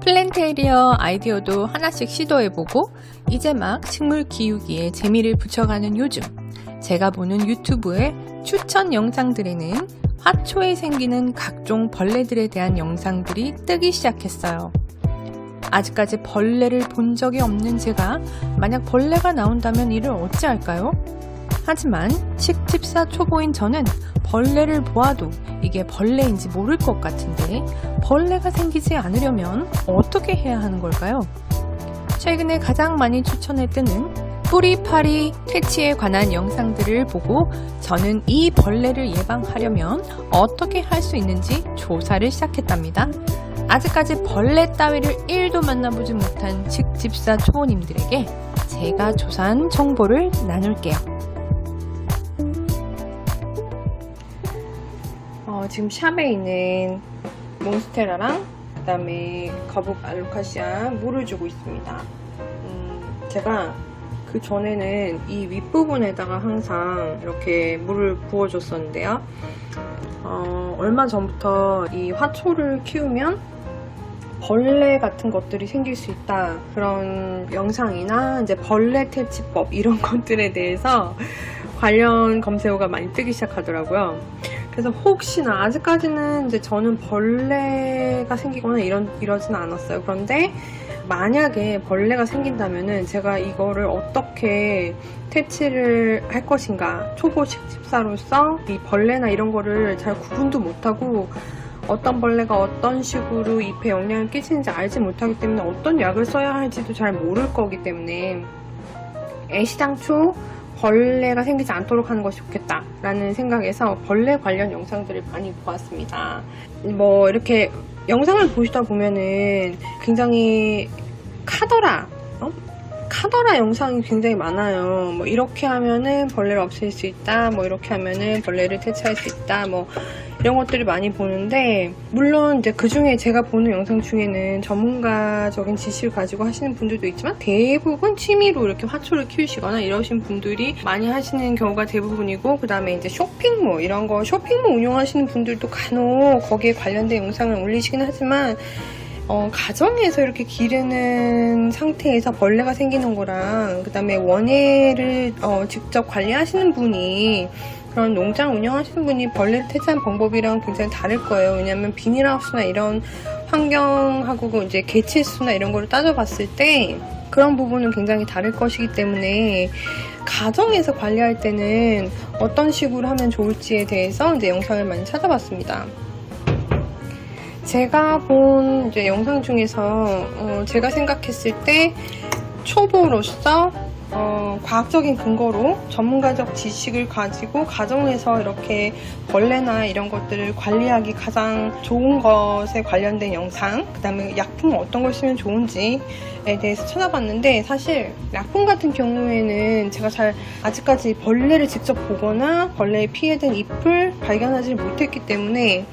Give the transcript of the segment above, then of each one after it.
플랜테리어 아이디어도 하나씩 시도해보고 이제 막 식물 키우기에 재미를 붙여가는 요즘, 제가 보는 유튜브의 추천 영상들에는 화초에 생기는 각종 벌레들에 대한 영상들이 뜨기 시작했어요. 아직까지 벌레를 본 적이 없는 제가 만약 벌레가 나온다면 이를 어찌할까요? 하지만 식집사 초보인 저는 벌레를 보아도 이게 벌레인지 모를 것 같은데 벌레가 생기지 않으려면 어떻게 해야 하는 걸까요? 최근에 가장 많이 추천에 뜨는 뿌리파리 퇴치에 관한 영상들을 보고 저는 이 벌레를 예방하려면 어떻게 할 수 있는지 조사를 시작했답니다. 아직까지 벌레 따위를 1도 만나보지 못한 식집사 초보님들에게 제가 조사한 정보를 나눌게요. 지금 샵에 있는 몬스테라랑 그 다음에 거북 알로카시아 물을 주고 있습니다. 제가 그 전에는 이 윗부분에다가 항상 이렇게 물을 부어줬었는데요. 얼마 전부터 이 화초를 키우면 벌레 같은 것들이 생길 수 있다, 그런 영상이나 이제 벌레 퇴치법 이런 것들에 대해서 관련 검색어가 많이 뜨기 시작하더라고요. 그래서 혹시나, 아직까지는 이제 저는 벌레가 생기거나 이러진 않았어요. 그런데 만약에 벌레가 생긴다면은 제가 이거를 어떻게 퇴치를 할 것인가, 초보 식집사로서 이 벌레나 이런 거를 잘 구분도 못하고 어떤 벌레가 어떤 식으로 잎에 영향을 끼치는지 알지 못하기 때문에 어떤 약을 써야 할지도 잘 모를 거기 때문에 애시당초 벌레가 생기지 않도록 하는 것이 좋겠다 라는 생각에서 벌레 관련 영상들을 많이 보았습니다. 뭐 이렇게 영상을 보시다 보면은 굉장히 카더라 영상이 굉장히 많아요. 뭐 이렇게 하면은 벌레를 없앨 수 있다, 뭐 이렇게 하면은 벌레를 퇴치할 수 있다, 뭐 이런 것들을 많이 보는데, 물론 이제 그 중에 제가 보는 영상 중에는 전문가적인 지식을 가지고 하시는 분들도 있지만 대부분 취미로 이렇게 화초를 키우시거나 이러신 분들이 많이 하시는 경우가 대부분이고, 그 다음에 이제 쇼핑몰 이런 거, 쇼핑몰 운영하시는 분들도 간혹 거기에 관련된 영상을 올리시긴 하지만 가정에서 이렇게 기르는 상태에서 벌레가 생기는 거랑, 그 다음에 원예를 직접 관리하시는 분이, 그런 농장 운영하시는 분이 벌레를 퇴치하는 방법이랑 굉장히 다를 거예요. 왜냐하면 비닐하우스나 이런 환경하고 이제 개체수나 이런 거를 따져봤을 때 그런 부분은 굉장히 다를 것이기 때문에 가정에서 관리할 때는 어떤 식으로 하면 좋을지에 대해서 이제 영상을 많이 찾아봤습니다. 제가 본 이제 영상 중에서 제가 생각했을 때 초보로서 과학적인 근거로 전문가적 지식을 가지고 가정에서 이렇게 벌레나 이런 것들을 관리하기 가장 좋은 것에 관련된 영상, 그 다음에 약품 어떤 걸 쓰면 좋은지에 대해서 찾아봤는데, 사실 약품 같은 경우에는 제가 아직까지 벌레를 직접 보거나 벌레에 피해된 잎을 발견하지 못했기 때문에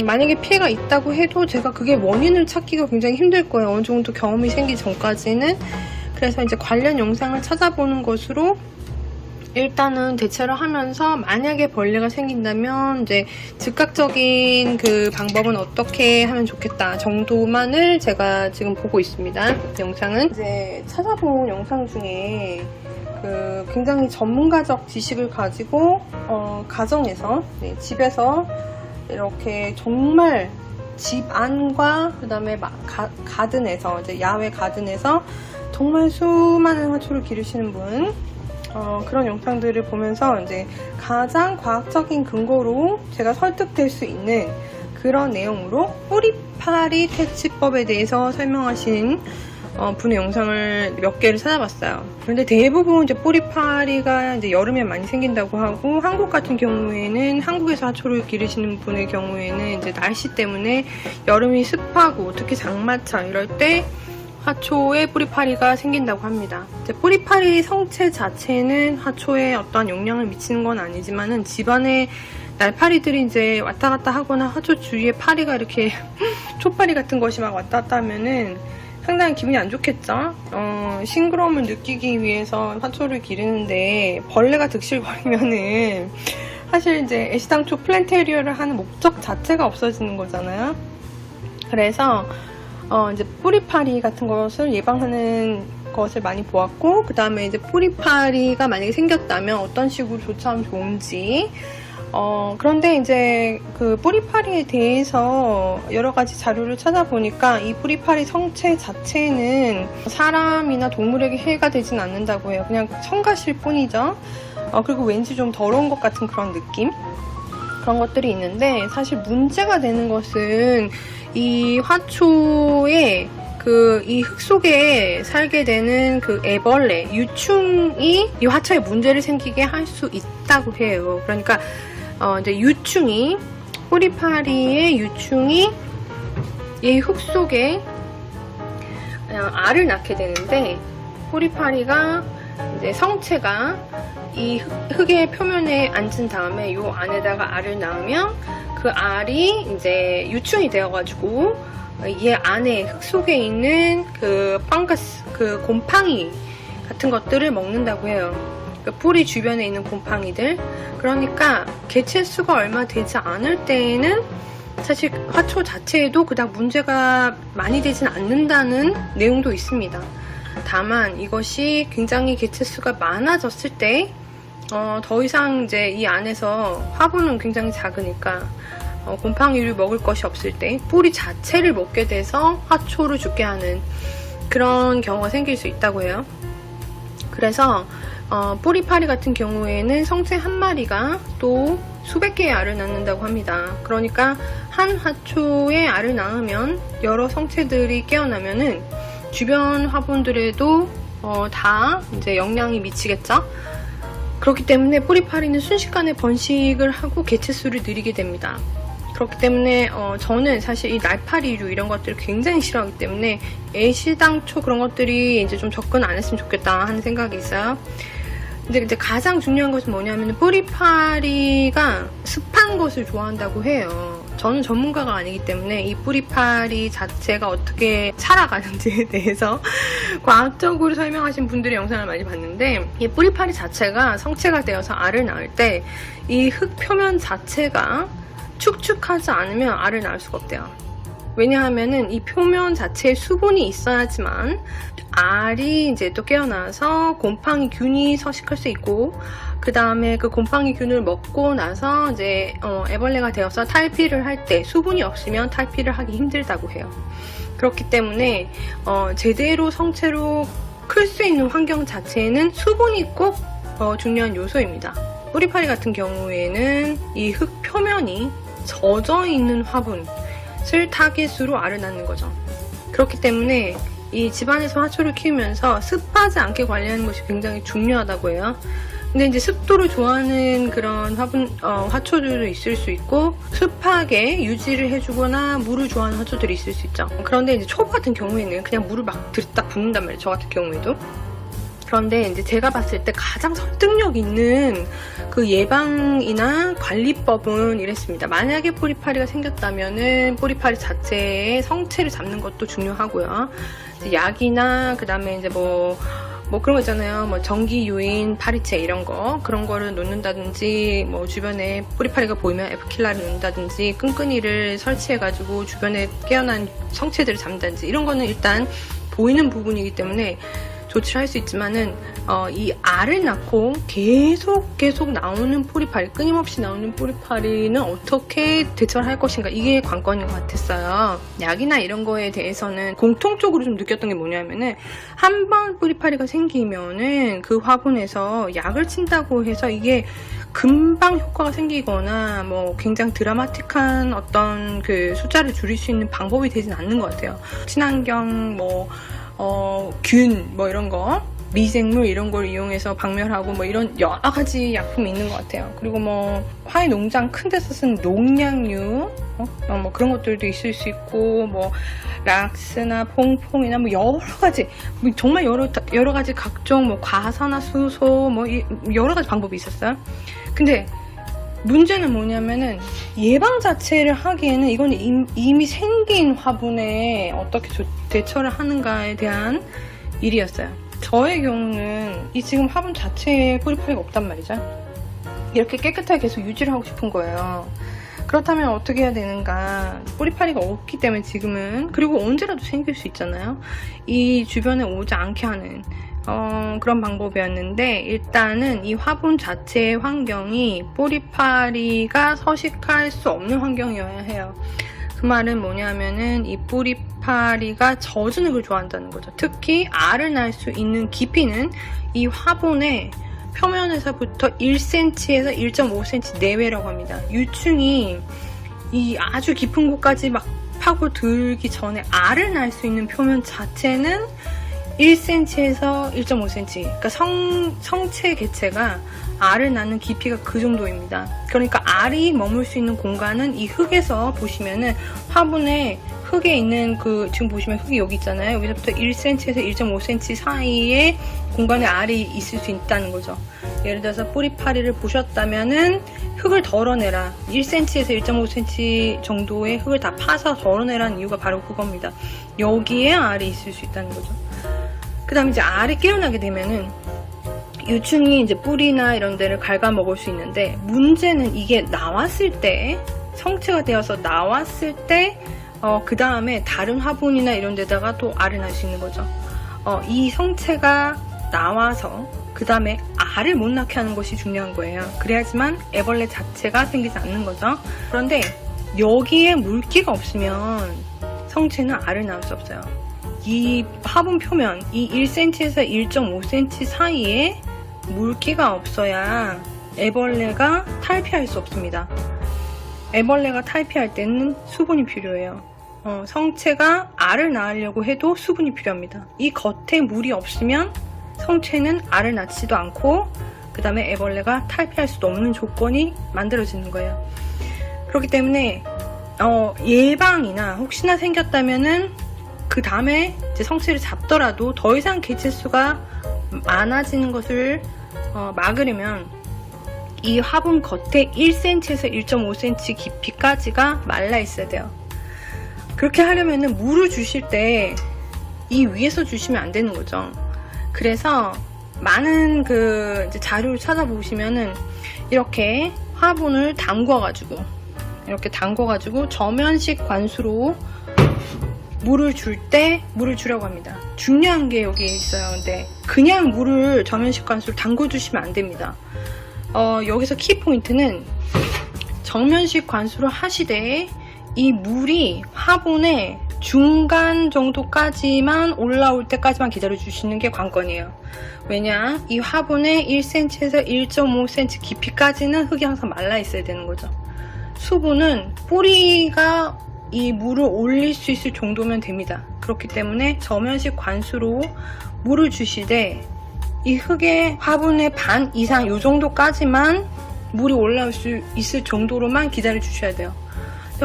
만약에 피해가 있다고 해도 제가 그게 원인을 찾기가 굉장히 힘들 거예요. 어느 정도 경험이 생기기 전까지는. 그래서 이제 관련 영상을 찾아보는 것으로 일단은 대처를 하면서, 만약에 벌레가 생긴다면 이제 즉각적인 그 방법은 어떻게 하면 좋겠다 정도만을 제가 지금 보고 있습니다. 영상은 이제 찾아본 영상 중에 그 굉장히 전문가적 지식을 가지고 가정에서, 집에서 이렇게 정말 집 안과 그 다음에 가든에서, 이제 야외 가든에서 정말 수많은 화초를 기르시는 분, 그런 영상들을 보면서 이제 가장 과학적인 근거로 제가 설득될 수 있는 그런 내용으로 뿌리파리 퇴치법에 대해서 설명하신 분의 영상을 몇 개를 찾아봤어요. 그런데 대부분 이제 뿌리파리가 이제 여름에 많이 생긴다고 하고, 한국 같은 경우에는, 한국에서 화초를 기르시는 분의 경우에는 이제 날씨 때문에 여름이 습하고 특히 장마철 이럴 때 화초에 뿌리파리가 생긴다고 합니다. 이제 뿌리파리 성체 자체는 화초에 어떠한 영향을 미치는 건 아니지만은, 집안에 날파리들이 이제 왔다 갔다 하거나 화초 주위에 파리가 이렇게 초파리 같은 것이 막 왔다 갔다 하면은 상당히 기분이 안 좋겠죠. 싱그러움을 느끼기 위해서 화초를 기르는데 벌레가 득실거리면은 사실 이제 애시당초 플랜테리어를 하는 목적 자체가 없어지는 거잖아요. 그래서 이제 뿌리파리 같은 것을 예방하는 것을 많이 보았고, 그 다음에 이제 뿌리파리가 만약에 생겼다면 어떤 식으로 조처하면 좋은지. 그런데 이제 그 뿌리파리에 대해서 여러 가지 자료를 찾아보니까 이 뿌리파리 성체 자체는 사람이나 동물에게 해가 되진 않는다고 해요. 그냥 성가실 뿐이죠. 그리고 왠지 좀 더러운 것 같은 그런 느낌? 그런 것들이 있는데, 사실 문제가 되는 것은 이 화초의 이 흙 속에 살게 되는 그 애벌레, 유충이 이 화초에 문제를 생기게 할 수 있다고 해요. 그러니까 이제 유충이, 뿌리파리의 유충이 이 흙 속에 알을 낳게 되는데, 뿌리파리가 이제 성체가 이 흙의 표면에 앉은 다음에 이 안에다가 알을 낳으면 그 알이 이제 유충이 되어가지고 이 안에 흙 속에 있는 그 펑거스, 그 곰팡이 같은 것들을 먹는다고 해요. 그 뿌리 주변에 있는 곰팡이들. 그러니까 개체수가 얼마 되지 않을 때에는 사실 화초 자체에도 그닥 문제가 많이 되진 않는다는 내용도 있습니다. 다만 이것이 굉장히 개체수가 많아졌을 때 더 이상 이제 이 안에서 화분은 굉장히 작으니까 곰팡이를 먹을 것이 없을 때 뿌리 자체를 먹게 돼서 화초를 죽게 하는 그런 경우가 생길 수 있다고 해요. 그래서 뿌리파리 같은 경우에는 성체 한 마리가 또 수백 개의 알을 낳는다고 합니다. 그러니까 한 화초에 알을 낳으면 여러 성체들이 깨어나면은 주변 화분들에도 다 이제 영향이 미치겠죠. 그렇기 때문에 뿌리파리는 순식간에 번식을 하고 개체수를 늘리게 됩니다. 그렇기 때문에 저는 사실 이 날파리류 이런 것들을 굉장히 싫어하기 때문에 애시당초 그런 것들이 이제 좀 접근 안 했으면 좋겠다 하는 생각이 있어요. 근데 이제 가장 중요한 것은 뭐냐면 뿌리파리가 습한 것을 좋아한다고 해요. 저는 전문가가 아니기 때문에 이 뿌리파리 자체가 어떻게 살아가는지에 대해서 과학적으로 설명하신 분들의 영상을 많이 봤는데, 이 뿌리파리 자체가 성체가 되어서 알을 낳을 때 이 흙 표면 자체가 축축하지 않으면 알을 낳을 수가 없대요. 왜냐하면은 이 표면 자체에 수분이 있어야지만 알이 이제 또 깨어나서 곰팡이 균이 서식할 수 있고, 그 다음에 그 곰팡이 균을 먹고 나서 이제 애벌레가 되어서 탈피를 할 때 수분이 없으면 탈피를 하기 힘들다고 해요. 그렇기 때문에 제대로 성체로 클 수 있는 환경 자체에는 수분이 꼭 중요한 요소입니다. 뿌리파리 같은 경우에는 이 흙 표면이 젖어 있는 화분을 타겟으로 알을 낳는 거죠. 그렇기 때문에 이 집안에서 화초를 키우면서 습하지 않게 관리하는 것이 굉장히 중요하다고 해요. 근데 이제 습도를 좋아하는 그런 화초들도 있을 수 있고, 습하게 유지를 해주거나 물을 좋아하는 화초들이 있을 수 있죠. 그런데 이제 초보 같은 경우에는 그냥 물을 막 들이다 붓는단 말이에요. 저 같은 경우에도. 그런데 이제 제가 봤을 때 가장 설득력 있는 그 예방이나 관리법은 이랬습니다. 만약에 뿌리파리가 생겼다면은 뿌리파리 자체의 성체를 잡는 것도 중요하고요. 약이나 그 다음에 이제 뭐 그런 거 있잖아요. 뭐 전기 요인, 파리채 이런 거, 그런 거를 놓는다든지, 뭐 주변에 뿌리파리가 보이면 에프킬라를 놓는다든지, 끈끈이를 설치해가지고 주변에 깨어난 성체들을 잡는다든지, 이런 거는 일단 보이는 부분이기 때문에 조치를 할 수 있지만은 이 알을 낳고 계속 나오는 뿌리파리, 끊임없이 나오는 뿌리파리는 어떻게 대처를 할 것인가, 이게 관건인 것 같았어요. 약이나 이런 거에 대해서는 공통적으로 좀 느꼈던 게 뭐냐면은, 한 번 뿌리파리가 생기면은 그 화분에서 약을 친다고 해서 이게 금방 효과가 생기거나 뭐 굉장히 드라마틱한 어떤 그 숫자를 줄일 수 있는 방법이 되진 않는 것 같아요. 친환경 균 이런 거, 미생물 이런 걸 이용해서 박멸하고 뭐 이런 여러 가지 약품이 있는 것 같아요. 그리고 뭐 화훼 농장 큰 데서 쓴 농약류 뭐 그런 것들도 있을 수 있고, 뭐 락스나 퐁퐁이나 뭐 여러 가지, 정말 여러 가지 각종 뭐 과산화수소 뭐 여러 가지 방법이 있었어요. 근데 문제는 뭐냐면은 예방 자체를 하기에는 이건 이미 생긴 화분에 어떻게 대처를 하는가에 대한 일이었어요. 저의 경우는 이 지금 화분 자체에 뿌리파리가 없단 말이죠. 이렇게 깨끗하게 계속 유지를 하고 싶은 거예요. 그렇다면 어떻게 해야 되는가? 뿌리파리가 없기 때문에 지금은, 그리고 언제라도 생길 수 있잖아요. 이 주변에 오지 않게 하는 그런 방법이었는데, 일단은 이 화분 자체의 환경이 뿌리파리가 서식할 수 없는 환경이어야 해요. 그 말은 뭐냐면은 이 뿌리파리가 젖은 흙을 좋아한다는 거죠. 특히 알을 낳을 수 있는 깊이는 이 화분의 표면에서부터 1cm에서 1.5cm 내외라고 합니다. 유충이 이 아주 깊은 곳까지 막 파고들기 전에 알을 낳을 수 있는 표면 자체는 1cm에서 1.5cm, 그러니까 성체 개체가 알을 낳는 깊이가 그 정도입니다. 그러니까 알이 머물 수 있는 공간은 이 흙에서 보시면은 화분에 흙에 있는 지금 보시면 흙이 여기 있잖아요. 여기서부터 1cm에서 1.5cm 사이에 공간에 알이 있을 수 있다는 거죠. 예를 들어서 뿌리파리를 보셨다면은 흙을 덜어내라. 1cm에서 1.5cm 정도의 흙을 다 파서 덜어내라는 이유가 바로 그겁니다. 여기에 알이 있을 수 있다는 거죠. 그 다음에 이제 알이 깨어나게 되면은 유충이 이제 뿌리나 이런 데를 갉아먹을 수 있는데, 문제는 이게 나왔을 때, 성체가 되어서 나왔을 때, 그 다음에 다른 화분이나 이런 데다가 또 알을 낳을 수 있는 거죠. 이 성체가 나와서 그 다음에 알을 못 낳게 하는 것이 중요한 거예요. 그래야지만 애벌레 자체가 생기지 않는 거죠. 그런데 여기에 물기가 없으면 성체는 알을 낳을 수 없어요. 이 화분 표면, 이 1cm에서 1.5cm 사이에 물기가 없어야 애벌레가 탈피할 수 없습니다. 애벌레가 탈피할 때는 수분이 필요해요. 성체가 알을 낳으려고 해도 수분이 필요합니다. 이 겉에 물이 없으면 성체는 알을 낳지도 않고, 그 다음에 애벌레가 탈피할 수도 없는 조건이 만들어지는 거예요. 그렇기 때문에 예방이나 혹시나 생겼다면은 그 다음에 이제 성체를 잡더라도 더 이상 개체수가 많아지는 것을 막으려면 이 화분 겉에 1cm에서 1.5cm 깊이까지가 말라 있어야 돼요. 그렇게 하려면은 물을 주실 때 이 위에서 주시면 안 되는 거죠. 그래서 많은 이제 자료를 찾아보시면은 이렇게 화분을 담궈가지고 저면식 관수로 물을 줄 때 물을 주라고 합니다. 중요한 게 여기에 있어요. 근데 그냥 물을 저면식 관수로 담궈주시면 안 됩니다. 여기서 키포인트는 정면식 관수로 하시되 이 물이 화분의 중간 정도까지만 올라올 때까지만 기다려 주시는 게 관건이에요. 왜냐? 이 화분의 1cm에서 1.5cm 깊이까지는 흙이 항상 말라 있어야 되는 거죠. 수분은 뿌리가 이 물을 올릴 수 있을 정도면 됩니다. 그렇기 때문에 저면식 관수로 물을 주시되 이 흙의 화분의 반 이상 이 정도까지만 물이 올라올 수 있을 정도로만 기다려 주셔야 돼요.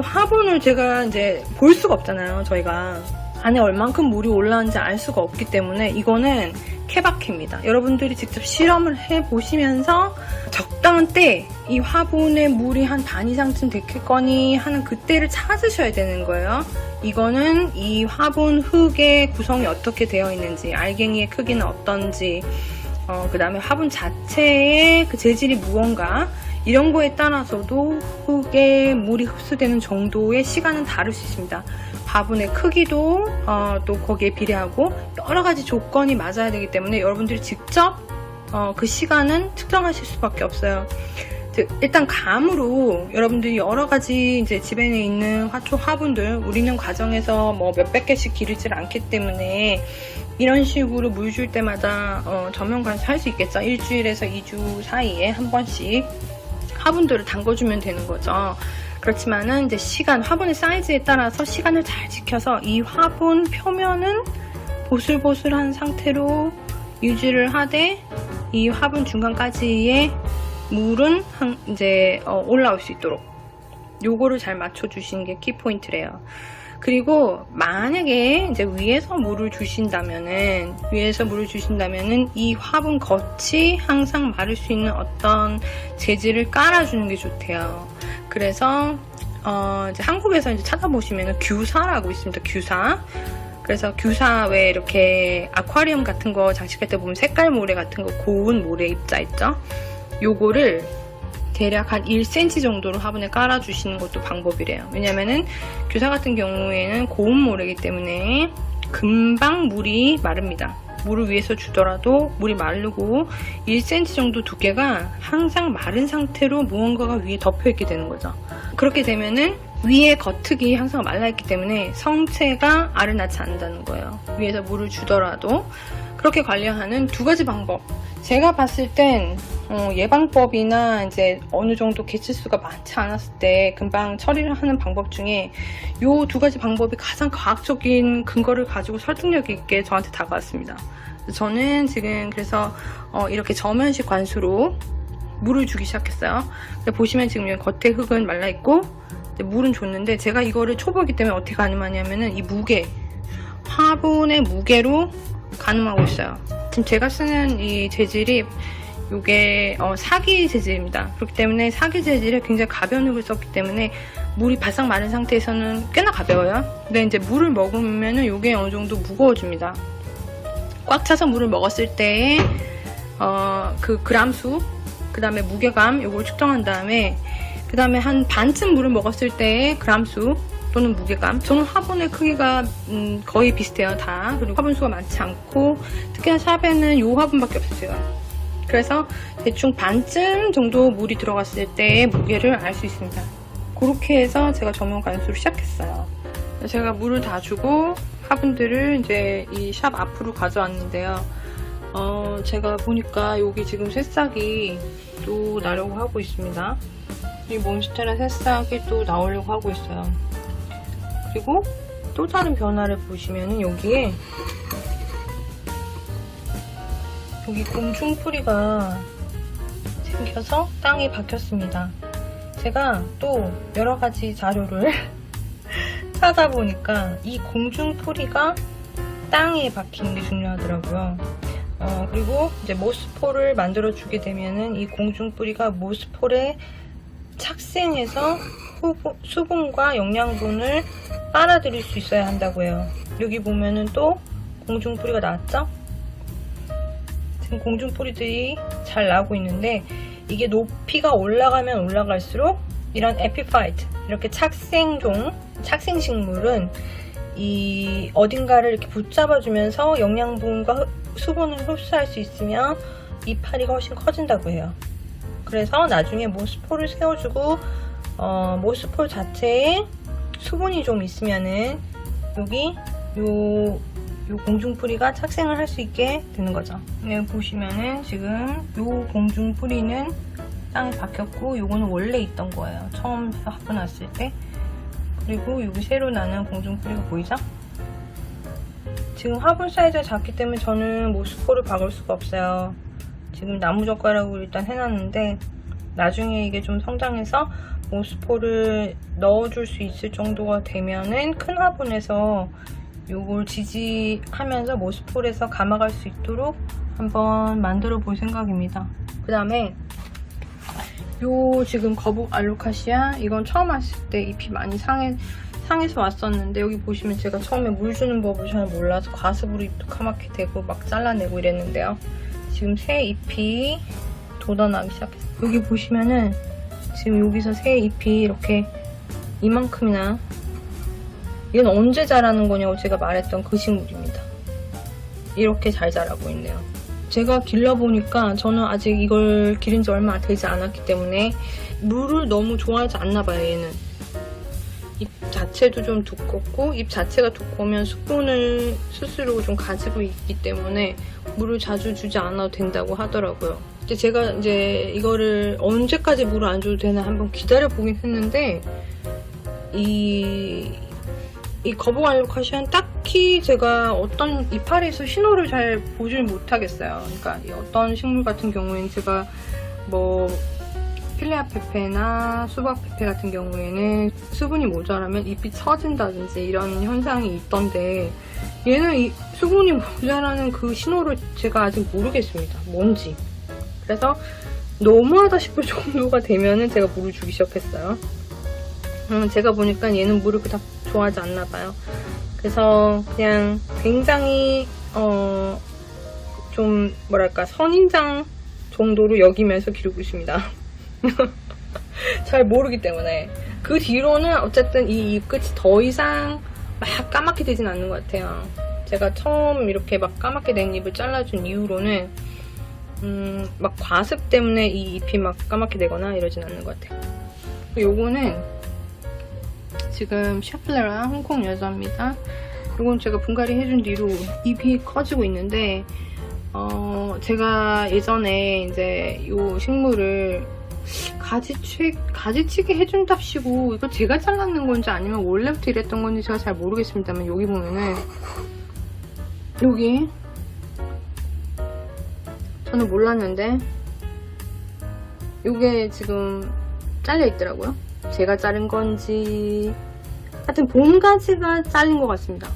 화분을 제가 이제 볼 수가 없잖아요. 저희가 안에 얼만큼 물이 올라왔는지 알 수가 없기 때문에 이거는 케바케입니다. 여러분들이 직접 실험을 해보시면서 적당한 때 이 화분에 물이 한 반 이상쯤 됐겠거니 하는 그때를 찾으셔야 되는 거예요. 이거는 이 화분 흙의 구성이 어떻게 되어 있는지, 알갱이의 크기는 어떤지, 그 다음에 화분 자체의 그 재질이 무언가, 이런 거에 따라서도 흙에 물이 흡수되는 정도의 시간은 다를 수 있습니다. 화분의 크기도 또 거기에 비례하고 여러 가지 조건이 맞아야 되기 때문에 여러분들이 직접 그 시간은 측정하실 수밖에 없어요. 일단 감으로 여러분들이 여러 가지 이제 집에 있는 화분들 우리는 과정에서 뭐 몇백 개씩 기르질 않기 때문에 이런 식으로 물 줄 때마다 저면 관수할 수 있겠죠. 일주일에서 2주 사이에 한 번씩 화분들을 담궈주면 되는 거죠. 그렇지만은 이제 화분의 사이즈에 따라서 시간을 잘 지켜서 이 화분 표면은 보슬보슬한 상태로 유지를 하되 이 화분 중간까지의 물은 이제 올라올 수 있도록 요거를 잘 맞춰주시는 게 키포인트래요. 그리고 만약에 이제 위에서 물을 주신다면은 이 화분 겉이 항상 마를 수 있는 어떤 재질을 깔아주는 게 좋대요. 그래서 이제 한국에서 이제 찾아보시면은 규사라고 있습니다. 규사. 그래서 규사 왜 이렇게 아쿠아리움 같은 거 장식할 때 보면 색깔 모래 같은 거 고운 모래 입자 있죠? 요거를 대략 한 1cm 정도로 화분에 깔아주시는 것도 방법이래요. 왜냐면은 교사 같은 경우에는 고온 모래이기 때문에 금방 물이 마릅니다. 물을 위에서 주더라도 물이 마르고 1cm 정도 두께가 항상 마른 상태로 무언가가 위에 덮여있게 되는 거죠. 그렇게 되면은 위에 겉흙이 항상 말라있기 때문에 성체가 알을 낳지 않는다는 거예요. 위에서 물을 주더라도. 그렇게 관리하는 두 가지 방법. 제가 봤을 땐 예방법이나 이제 어느 정도 개체수가 많지 않았을 때 금방 처리를 하는 방법 중에 요 두 가지 방법이 가장 과학적인 근거를 가지고 설득력 있게 저한테 다가왔습니다. 저는 지금 그래서 이렇게 저면식 관수로 물을 주기 시작했어요. 보시면 지금 여기 겉에 흙은 말라있고 물은 줬는데 제가 이거를 초보이기 때문에 어떻게 가늠하냐면은 이 무게, 화분의 무게로 가늠하고 있어요. 지금 제가 쓰는 이 재질이 이게 사기 재질입니다. 그렇기 때문에 사기 재질에 굉장히 가벼운 흙을 썼기 때문에 물이 바싹 마른 상태에서는 꽤나 가벼워요. 근데 이제 물을 먹으면은 이게 어느 정도 무거워집니다. 꽉 차서 물을 먹었을 때 그 그람수, 그 다음에 무게감 이걸 측정한 다음에 그 다음에 한 반쯤 물을 먹었을 때의 그람수 또는 무게감. 저는 화분의 크기가 거의 비슷해요, 다. 그리고 화분 수가 많지 않고 특히나 샵에는 이 화분밖에 없어요. 그래서 대충 반쯤 정도 물이 들어갔을 때의 무게를 알 수 있습니다. 그렇게 해서 제가 전문 관수를 시작했어요. 제가 물을 다 주고 화분들을 이제 이 샵 앞으로 가져왔는데요. 제가 보니까 여기 지금 새싹이 또 나려고 하고 있습니다. 이 몬스테라 새싹이 또 나오려고 하고 있어요. 그리고 또 다른 변화를 보시면은 여기에 여기 곤충뿌리가 생겨서 땅에 박혔습니다. 제가 또 여러가지 자료를 찾아보니까 이 공중뿌리가 땅에 박히는 게 중요하더라고요. 그리고 이제 모스포를 만들어 주게 되면은 이 공중뿌리가 모스폴에 착생해서 수분과 영양분을 빨아들일 수 있어야 한다고 해요. 여기 보면은 또 공중뿌리가 나왔죠? 지금 공중뿌리들이 잘 나오고 있는데 이게 높이가 올라가면 올라갈수록 이런 에피파이트, 이렇게 착생식물은 이 어딘가를 이렇게 붙잡아주면서 영양분과 수분을 흡수할 수 있으면 이파리가 훨씬 커진다고 해요. 그래서 나중에 모스포를 세워주고 모스폴 자체에 수분이 좀 있으면은 여기 요 공중뿌리가 착생을 할 수 있게 되는 거죠. 여기 보시면은 지금 요 공중뿌리는 땅에 박혔고 요거는 원래 있던 거예요. 처음 화분 놨을 때. 그리고 여기 새로 나는 공중뿌리가 보이죠? 지금 화분 사이즈가 작기 때문에 저는 모스포를 박을 수가 없어요. 지금 나무젓가락으로 일단 해놨는데 나중에 이게 좀 성장해서 모스포를 넣어줄 수 있을 정도가 되면은 큰 화분에서 요걸 지지하면서 모스폴에서 감아갈 수 있도록 한번 만들어 볼 생각입니다. 그 다음에 요 지금 거북 알로카시아, 이건 처음 왔을 때 잎이 많이 상해서 왔었는데 여기 보시면 제가 처음에 물 주는 법을 잘 몰라서 과습으로 잎도 까맣게 되고 막 잘라내고 이랬는데요. 지금 새 잎이 돋아나기 시작했어요. 여기 보시면은 지금 여기서 새 잎이 이렇게 이만큼이나, 이건 언제 자라는 거냐고 제가 말했던 그 식물입니다. 이렇게 잘 자라고 있네요. 제가 길러보니까 저는 아직 이걸 기른 지 얼마 되지 않았기 때문에 물을 너무 좋아하지 않나 봐요, 얘는. 잎 자체도 좀 두껍고, 잎 자체가 두꺼우면 수분을 스스로 좀 가지고 있기 때문에 물을 자주 주지 않아도 된다고 하더라고요. 근데 제가 이제 이거를 언제까지 물을 안 줘도 되나 한번 기다려보긴 했는데 이 거북 알로카시아는 딱히 제가 어떤 이파리에서 신호를 잘 보질 못하겠어요. 그러니까 어떤 식물 같은 경우에는 제가 뭐 필레아 페페나 수박 페페 같은 경우에는 수분이 모자라면 잎이 처진다든지 이런 현상이 있던데 얘는 이 수분이 모자라는 그 신호를 제가 아직 모르겠습니다. 뭔지. 그래서 너무하다 싶을 정도가 되면은 제가 물을 주기 시작했어요. 제가 보니까 얘는 물을 그닥 좋아하지 않나 봐요. 그래서 그냥 굉장히 좀 뭐랄까 선인장 정도로 여기면서 기르고 있습니다. 잘 모르기 때문에. 그 뒤로는 어쨌든 이 잎끝이 더 이상 막 까맣게 되진 않는 것 같아요. 제가 처음 이렇게 막 까맣게 된 잎을 잘라준 이후로는 막 과습 때문에 이 잎이 막 까맣게 되거나 이러진 않는 것 같아요. 요거는 지금 샤플레라 홍콩 여자입니다. 요건 제가 분갈이 해준 뒤로 잎이 커지고 있는데 제가 예전에 이제 요 식물을 가지치기 해준답시고 이거 제가 잘랐는 건지 아니면 원래부터 이랬던 건지 제가 잘 모르겠습니다만 여기 보면은 여기 저는 몰랐는데 요게 지금 잘려 있더라고요. 제가 자른 건지 하여튼 봄가지가 잘린 것 같습니다.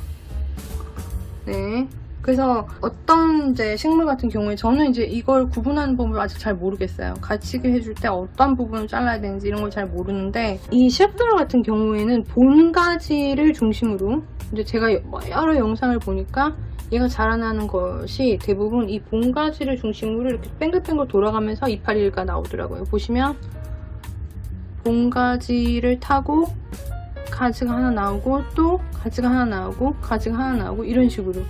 네. 그래서 어떤 이제 식물 같은 경우에 저는 이제 이걸 구분하는 법을 아직 잘 모르겠어요. 가치기 해줄 때 어떤 부분을 잘라야 되는지 이런 걸 잘 모르는데 이 셰프들 같은 경우에는 본가지를 중심으로 이제 제가 여러 영상을 보니까 얘가 자라나는 것이 대부분 이 본가지를 중심으로 이렇게 뺑글뺑글 돌아가면서 이파리가 나오더라고요. 보시면 본가지를 타고 가지가 하나 나오고 또 가지가 하나 나오고 가지가 하나 나오고 이런 식으로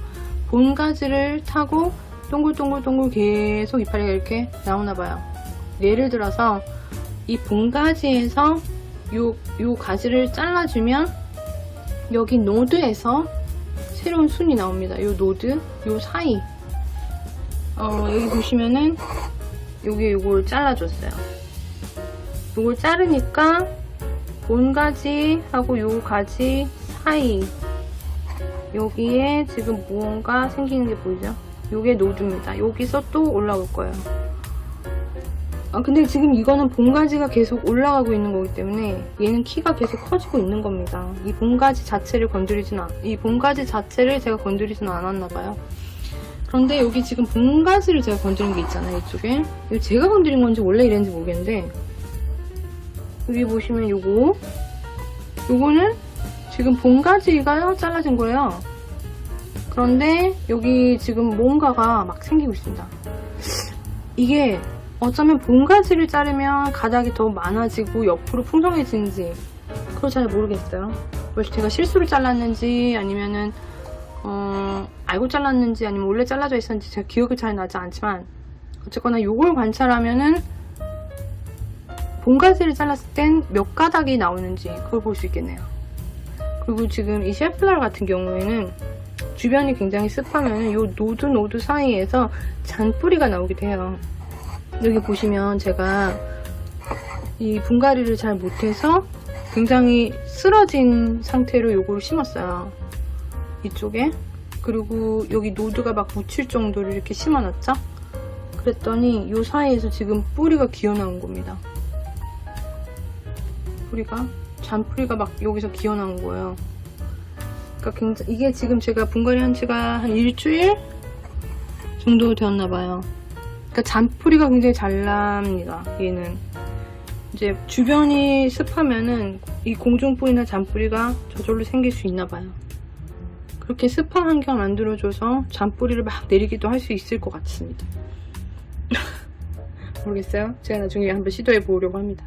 본가지를 타고 동글동글동글 계속 이파리가 이렇게 나오나봐요. 예를 들어서 이 본가지에서 요 가지를 잘라주면 여기 노드에서 새로운 순이 나옵니다. 요 노드, 요 사이 여기 보시면은 요걸 잘라줬어요. 요걸 자르니까 본가지하고 요 가지 사이 여기에 지금 무언가 생기는 게 보이죠? 요게 노드입니다. 여기서 또 올라올 거예요. 근데 지금 이거는 본가지가 계속 올라가고 있는 거기 때문에 얘는 키가 계속 커지고 있는 겁니다. 이 본가지 자체를 제가 건드리지는 않았나 봐요. 그런데 여기 지금 본가지를 제가 건드린 게 있잖아요. 이쪽에. 이거 제가 건드린 건지 원래 이랬는지 모르겠는데 여기 보시면 요거는 지금 본가지가 잘라진 거예요. 그런데 여기 지금 뭔가가 막 생기고 있습니다. 이게 어쩌면 본가지를 자르면 가닥이 더 많아지고 옆으로 풍성해지는지 그걸 잘 모르겠어요. 제가 실수로 잘랐는지 아니면은 알고 잘랐는지 아니면 원래 잘라져 있었는지 제가 기억이 잘 나지 않지만 어쨌거나 요걸 관찰하면은 본가지를 잘랐을 땐 몇 가닥이 나오는지 그걸 볼 수 있겠네요. 그리고 지금 이 셰플라 같은 경우에는 주변이 굉장히 습하면 요 노드 사이에서 잔뿌리가 나오기도 해요. 여기 보시면 제가 이 분갈이를 잘 못해서 굉장히 쓰러진 상태로 요걸 심었어요. 이쪽에. 그리고 여기 노드가 막 묻힐 정도로 이렇게 심어놨죠? 그랬더니 요 사이에서 지금 뿌리가 기어나온 겁니다. 잔뿌리가 막 여기서 기어나온 거예요. 그러니까 이게 지금 제가 분갈이 한 지가 한 일주일 정도 되었나봐요. 그러니까 잔뿌리가 굉장히 잘 납니다. 얘는 이제 주변이 습하면은 이 공중뿌리나 잔뿌리가 저절로 생길 수 있나봐요. 그렇게 습한 환경을 만들어줘서 잔뿌리를 막 내리기도 할 수 있을 것 같습니다. 모르겠어요. 제가 나중에 한번 시도해 보려고 합니다.